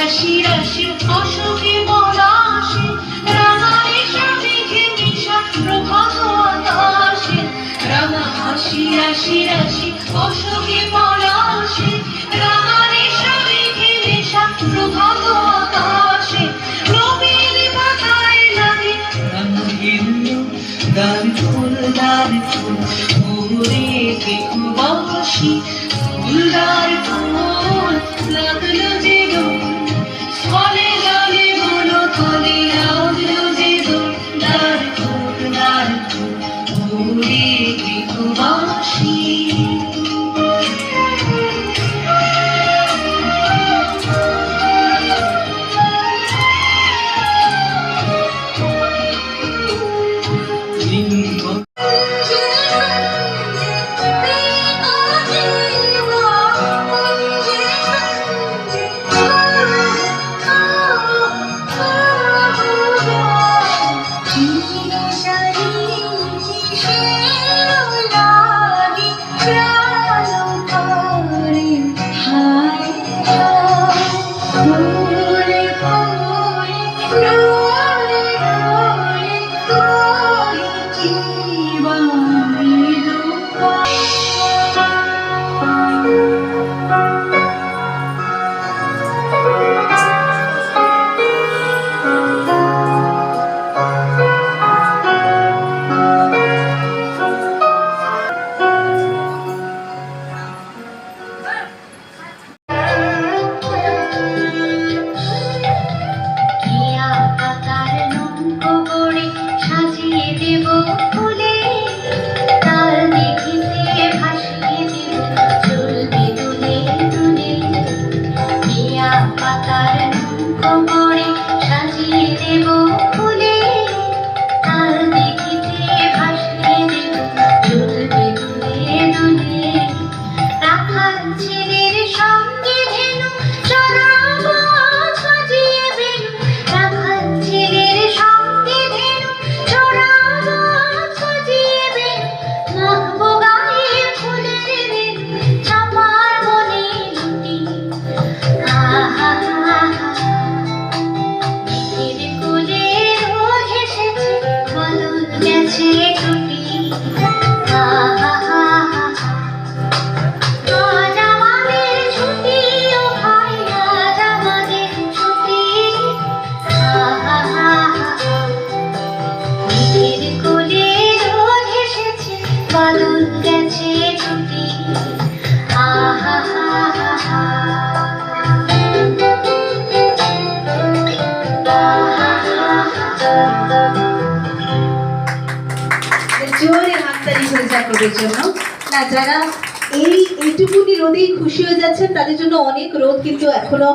রাশি রাশি অশোকে পলাশে রাঙারে সবিঘে মিশা প্রভাত আকাশে রাঙা হাসি রাশি রাশি অশোকে পলাশে রাঙারে সবিঘে মিশা প্রভাত আকাশে নবীন পাতায় লাগে রঙিন দার ফুল মোরে দেখবাসী ফুলদার ফুল লাগলো যে দোল ফলে জলে বলো তলে লাগলো যে দোল দার ফুল মোরে দেখবাসী জোরে হাততালি হয়ে যাবে জন্য না যারা এইটুকুনি রোদেই খুশি হয়ে যাচ্ছেন তাদের জন্য অনেক রোদ কিন্তু এখনো